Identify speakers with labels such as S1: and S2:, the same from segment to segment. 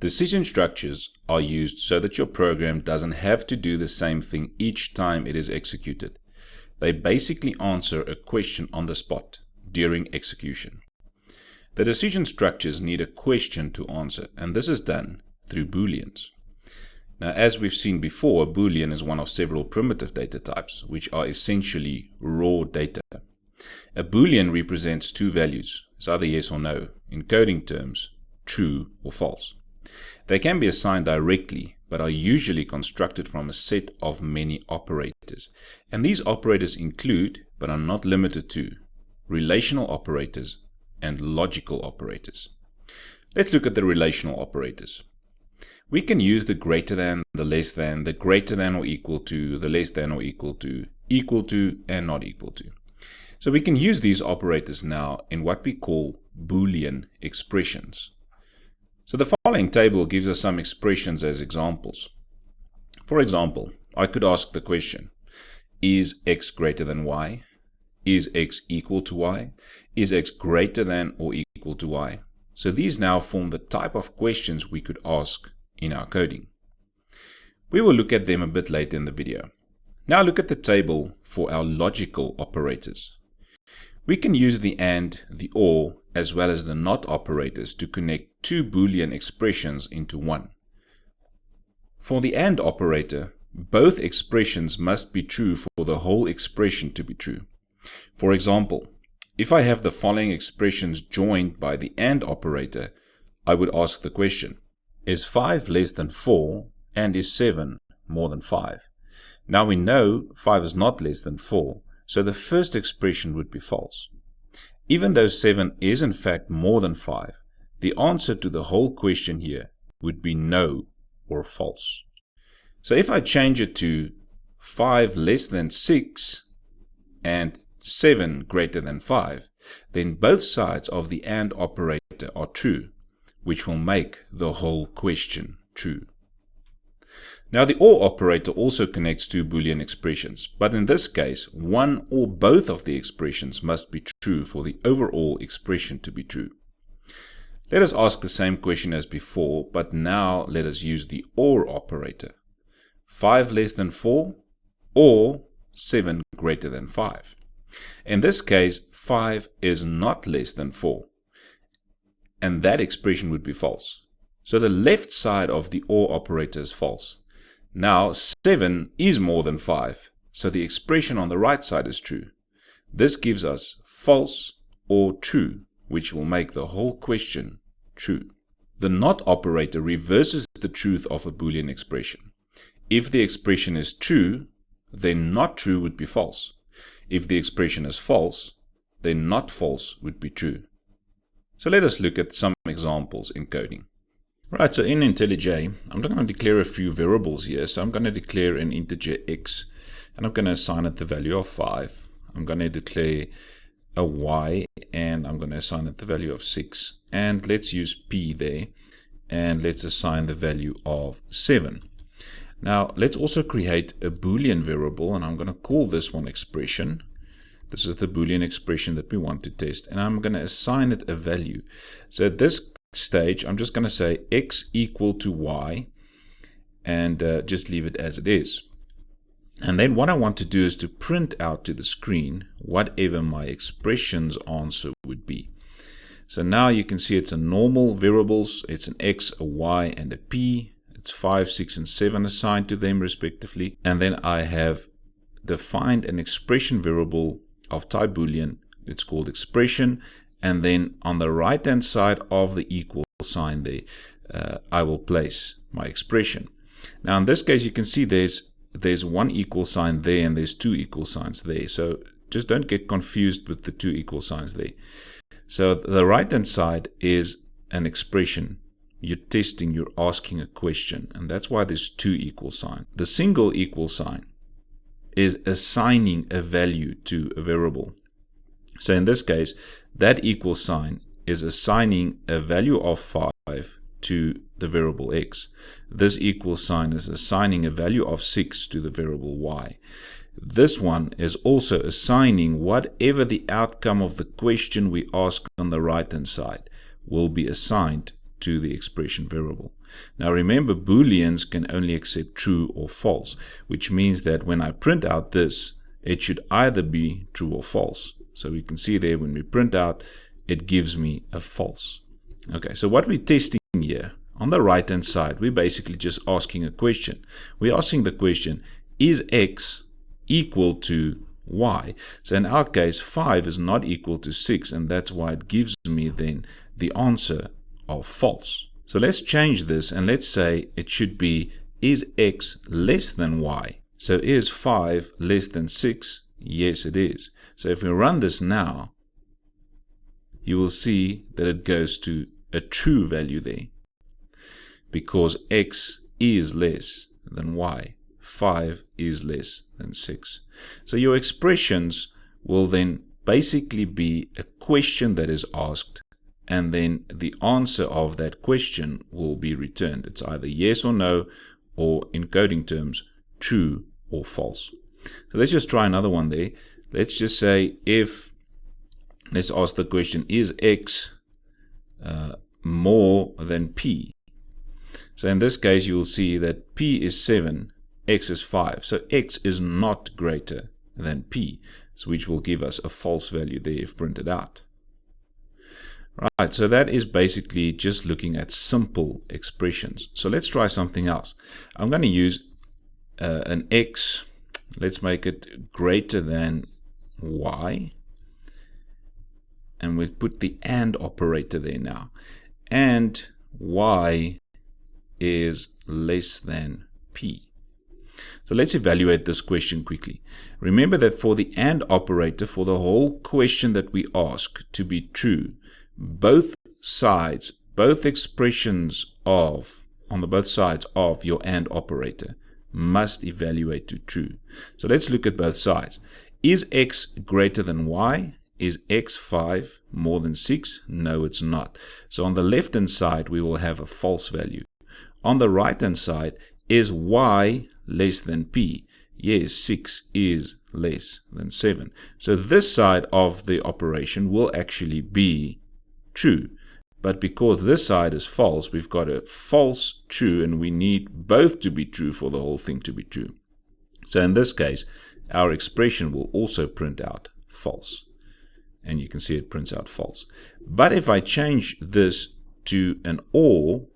S1: Decision structures are used so that your program doesn't have to do the same thing each time it is executed. They basically answer a question on the spot during execution. The decision structures need a question to answer, and this is done through Booleans. Now, as we've seen before, a Boolean is one of several primitive data types, which are essentially raw data. A Boolean represents two values, it's either yes or no, in coding terms, true or false. They can be assigned directly, but are usually constructed from a set of many operators. And these operators include, but are not limited to, relational operators and logical operators. Let's look at the relational operators. We can use the greater than, the less than, the greater than or equal to, the less than or equal to, and not equal to. So we can use these operators now in what we call Boolean expressions. So the following table gives us some expressions as examples. For example, I could ask the question, is x greater than y? Is x equal to y? Is x greater than or equal to y? So these now form the type of questions we could ask in our coding. We will look at them a bit later in the video. Now look at the table for our logical operators. We can use the AND, the OR, as well as the NOT operators to connect two Boolean expressions into one. For the AND operator, both expressions must be true for the whole expression to be true. For example, if I have the following expressions joined by the AND operator, I would ask the question, is 5 less than 4 and is 7 more than 5? Now we know 5 is not less than 4, so the first expression would be false. Even though 7 is in fact more than 5, the answer to the whole question here would be no or false. So if I change it to 5 less than 6 and 7 greater than 5, then both sides of the AND operator are true, which will make the whole question true. Now the OR operator also connects two Boolean expressions, but in this case, one or both of the expressions must be true for the overall expression to be true. Let us ask the same question as before, but now let us use the OR operator. 5 less than 4 or 7 greater than 5. In this case, 5 is not less than 4, and that expression would be false. So the left side of the OR operator is false. Now 7 is more than 5, so the expression on the right side is true. This gives us false or true, which will make the whole question true. The NOT operator reverses the truth of a Boolean expression. If the expression is true, then not true would be false. If the expression is false, then not false would be true. So let us look at some examples in coding. Right, so in IntelliJ, I'm going to declare a few variables here. So I'm going to declare an integer x, and I'm going to assign it the value of 5. I'm going to declare a y, and I'm going to assign it the value of 6. And let's use p there, and let's assign the value of 7. Now, let's also create a Boolean variable, and I'm going to call this one expression. This is the Boolean expression that we want to test, and I'm going to assign it a value. So at this stage, I'm just going to say x equal to y, and just leave it as it is. And then what I want to do is to print out to the screen whatever my expression's answer would be. So now you can see it's a normal variables. It's an x, a y, and a p. It's 5, 6, and 7 assigned to them respectively. And then I have defined an expression variable of type Boolean. It's called expression. And then on the right hand side of the equal sign there, I will place my expression. Now in this case, you can see there's one equal sign there and there's two equal signs there. So just don't get confused with the two equal signs there. So the right hand side is an expression. You're testing, you're asking a question, and that's why there's two equal signs. The single equal sign is assigning a value to a variable. So in this case, that equal sign is assigning a value of 5 to the variable x. This equal sign is assigning a value of 6 to the variable y. This one is also assigning whatever the outcome of the question we ask on the right hand side will be assigned to the expression variable. Now remember, Booleans can only accept true or false, which means that when I print out this, it should either be true or false. So we can see there when we print out, it gives me a false. Okay, so what we're testing here, on the right hand side, we're basically just asking a question. We're asking the question, is x equal to y? So in our case, 5 is not equal to 6, and that's why it gives me then the answer of false. So let's change this, and let's say it should be, is x less than y? So is 5 less than 6? Yes, it is. So if we run this now, you will see that it goes to a true value there, because x is less than y. 5 is less than 6. So your expressions will then basically be a question that is asked, and then the answer of that question will be returned. It's either yes or no, or in coding terms, true or false. So let's just try another one there. Let's just say let's ask the question, is x more than p? So in this case, you will see that p is 7, x is 5. So x is not greater than p, which will give us a false value there if printed out. Right, so that is basically just looking at simple expressions. So let's try something else. I'm going to use an x, let's make it greater than y, and we'll put the AND operator there now, and y is less than p. So let's evaluate this question quickly. Remember that for the AND operator, for the whole question that we ask to be true, both sides, both expressions on both sides of your AND operator must evaluate to true. So let's look at both sides. Is x greater than y? Is x 5 more than 6? No, it's not. So on the left hand side, we will have a false value. On the right hand side, is y less than p? Yes, 6 is less than 7. So this side of the operation will actually be true. But because this side is false, we've got a false true, and we need both to be true for the whole thing to be true. So in this case, our expression will also print out false. And you can see it prints out false. But if I change this to an OR,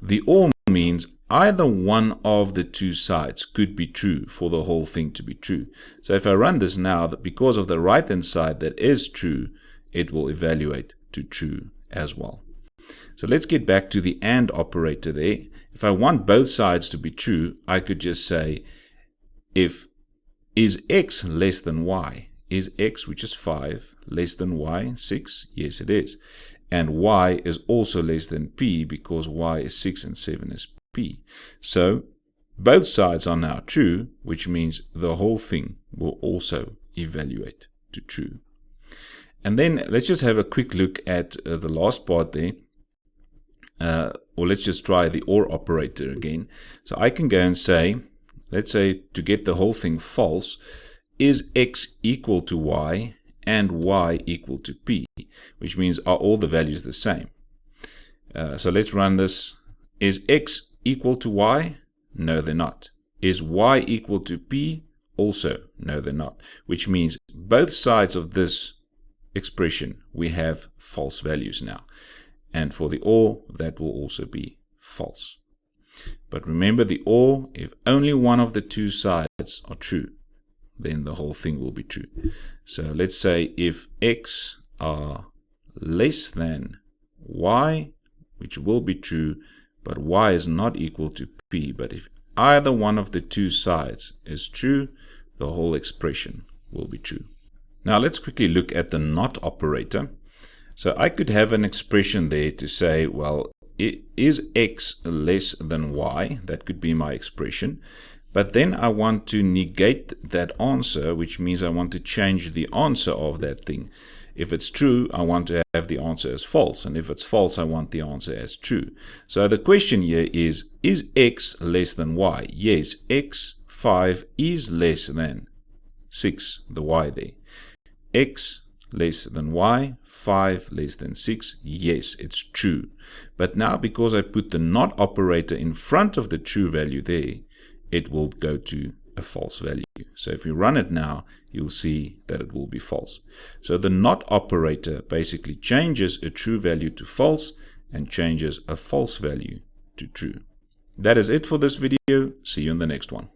S1: the OR means either one of the two sides could be true for the whole thing to be true. So if I run this now, that because of the right hand side that is true, it will evaluate to true as well. So let's get back to the AND operator there. If I want both sides to be true, I could just say, is x less than y? Is x, which is 5, less than y, 6? Yes, it is. And y is also less than p, because y is 6 and 7 is p. So both sides are now true, which means the whole thing will also evaluate to true. And then let's just have a quick look at the last part there. Or let's just try the OR operator again. So I can go and say, let's say to get the whole thing false, is x equal to y and y equal to p? Which means, are all the values the same? So let's run this. Is x equal to y? No, they're not. Is y equal to p? Also, no, they're not. Which means both sides of this expression, we have false values now. And for the OR, that will also be false. But remember, the OR, if only one of the two sides are true, then the whole thing will be true. So let's say if x are less than y, which will be true, but y is not equal to p. But if either one of the two sides is true, the whole expression will be true. Now let's quickly look at the NOT operator. So I could have an expression there to say, well, is x less than y? That could be my expression. But then I want to negate that answer, which means I want to change the answer of that thing. If it's true, I want to have the answer as false. And if it's false, I want the answer as true. So the question here is x less than y? Yes, x 5 is less than 6, the y there. X less than y, 5 less than 6, yes, it's true. But now because I put the not operator in front of the true value there, it will go to a false value. So if we run it now, you'll see that it will be false. So the not operator basically changes a true value to false and changes a false value to true. That is it for this video. See you in the next one.